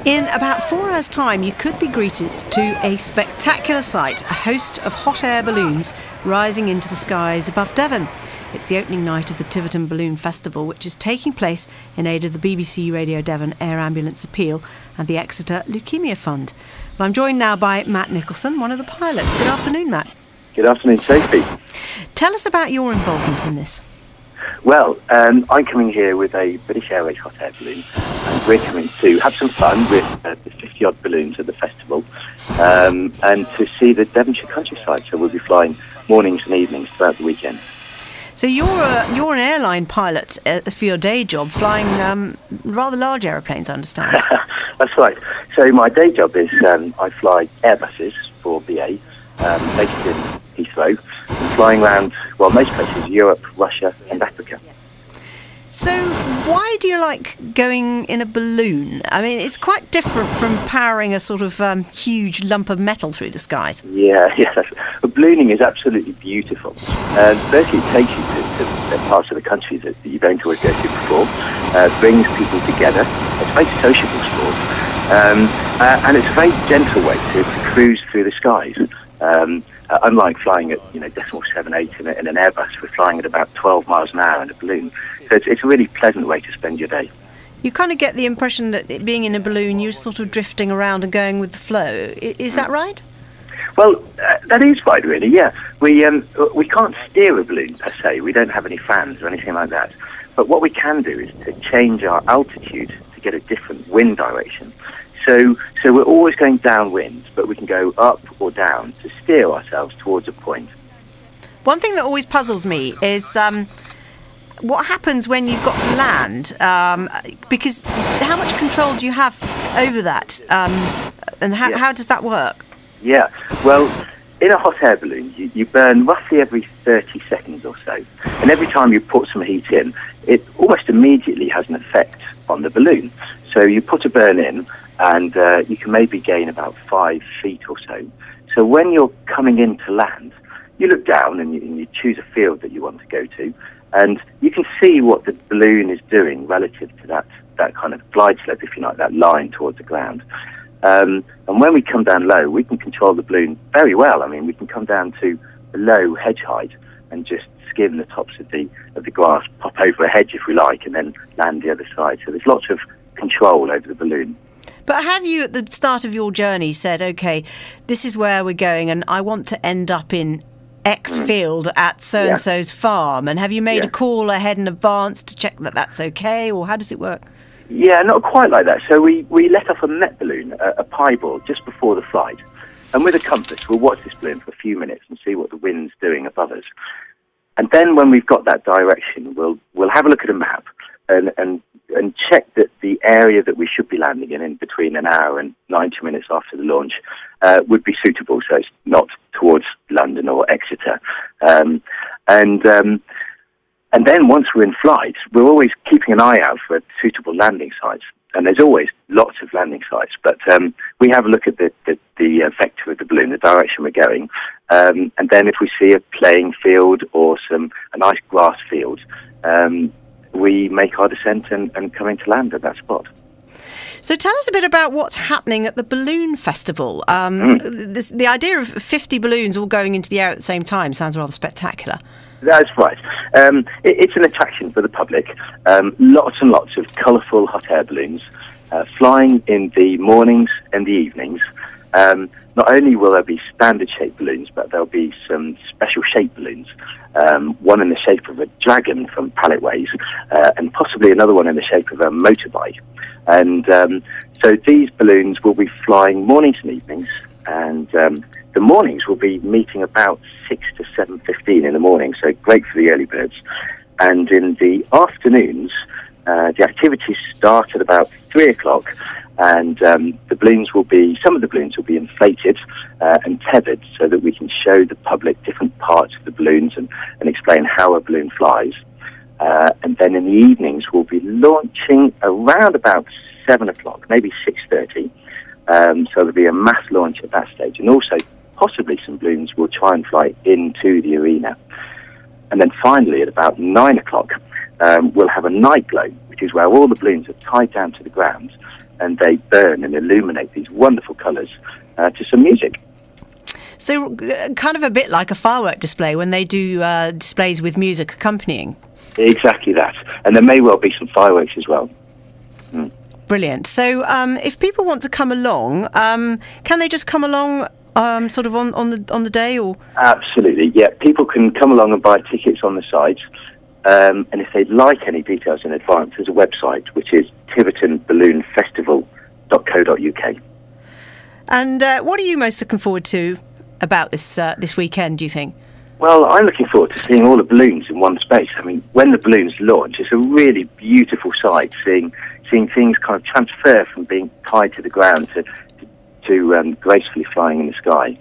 In about 4 hours' time, you could be greeted to a spectacular sight, a host of hot air balloons rising into the skies above Devon. It's the opening night of the Tiverton Balloon Festival, which is taking place in aid of the BBC Radio Devon Air Ambulance Appeal and the Exeter Leukaemia Fund. Well, I'm joined now by Matt Nicholson, one of the pilots. Good afternoon, Matt. Good afternoon, Sophie. Tell us about your involvement in this. Well, I'm coming here with a British Airways hot air balloon, and we're coming to have some fun with the 50-odd balloons at the festival, and to see the Devonshire countryside. So we'll be flying mornings and evenings throughout the weekend. So you're an airline pilot for your day job, flying rather large aeroplanes, I understand. That's right. So my day job is I fly Airbuses for BA, based in Heathrow, and flying around, well, most places, Europe, Russia and Africa. So why do you like going in a balloon? I mean, it's quite different from powering a sort of huge lump of metal through the skies. Yeah. Ballooning is absolutely beautiful. Firstly, it takes you to parts of the country that you don't always go to before, brings people together. It's a very sociable sport, and it's a very gentle way to cruise through the skies. Unlike flying at decimal 7.8 in an Airbus, we're flying at about 12 miles an hour in a balloon. So it's a really pleasant way to spend your day. You kind of get the impression that being in a balloon, you're sort of drifting around and going with the flow. Is that right? Well, that is right, really, yeah. We can't steer a balloon per se. We don't have any fans or anything like that. But what we can do is to change our altitude to get a different wind direction. So we're always going downwind, but we can go up or down to steer ourselves towards a point. One thing that always puzzles me is what happens when you've got to land, because how much control do you have over that, and how does that work? Yeah, well, in a hot air balloon, you burn roughly every 30 seconds or so, and every time you put some heat in, it almost immediately has an effect on the balloon. So you put a burn in, and you can maybe gain about 5 feet or so. So when you're coming in to land, you look down and you choose a field that you want to go to, and you can see what the balloon is doing relative to that kind of glide slope, if you like, that line towards the ground. And when we come down low, we can control the balloon very well. I mean, we can come down to below hedge height and just skim the tops of the grass, pop over a hedge if we like, and then land the other side. So there's lots of control over the balloon. But have you, at the start of your journey, said, OK, this is where we're going and I want to end up in X field at so-and-so's farm? And have you made a call ahead in advance to check that that's OK, or how does it work? Yeah, not quite like that. So we let off a Met balloon, a piebald, just before the flight. And with a compass, we'll watch this balloon for a few minutes and see what the wind's doing above us. And then when we've got that direction, we'll have a look at a map and check that the area that we should be landing in between an hour and 90 minutes after the launch would be suitable, so it's not towards London or Exeter. And then once we're in flight, we're always keeping an eye out for suitable landing sites. And there's always lots of landing sites, but we have a look at the vector of the balloon, the direction we're going. And then if we see a playing field or a nice grass field, we make our descent and come in to land at that spot. So tell us a bit about what's happening at the Balloon Festival. The idea of 50 balloons all going into the air at the same time sounds rather spectacular. That's right. It's an attraction for the public. Lots and lots of colourful hot air balloons flying in the mornings and the evenings. Not only will there be standard shaped balloons, but there'll be some special shaped balloons. One in the shape of a dragon from Palletways, and possibly another one in the shape of a motorbike. And so these balloons will be flying mornings and evenings And the mornings will be meeting about 6 to 7:15 in the morning, so great for the early birds. And in the afternoons, the activities start at about 3 o'clock, and some of the balloons will be inflated and tethered so that we can show the public different parts of the balloons and explain how a balloon flies. And then in the evenings, we'll be launching around about 7 o'clock, maybe 6:30. So there'll be a mass launch at that stage. And also, possibly some balloons will try and fly into the arena. And then finally, at about 9 o'clock, we'll have a night glow, which is where all the balloons are tied down to the ground, and they burn and illuminate these wonderful colours to some music. So kind of a bit like a firework display when they do displays with music accompanying. Exactly that. And there may well be some fireworks as well. Mm. Brilliant. So if people want to come along, can they just come along sort of on the day? Or Absolutely, yeah. People can come along and buy tickets on the site. And if they'd like any details in advance, there's a website, which is tivertonballoonfestival.co.uk. And what are you most looking forward to about this weekend, do you think? Well, I'm looking forward to seeing all the balloons in one space. I mean, when the balloons launch, it's a really beautiful sight, seeing things kind of transfer from being tied to the ground to gracefully flying in the sky.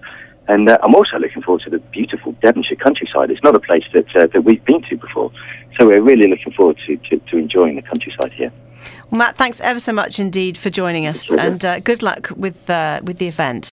And I'm also looking forward to the beautiful Devonshire countryside. It's not a place that we've been to before, so we're really looking forward to enjoying the countryside here. Well, Matt, thanks ever so much indeed for joining us, and good luck with the event.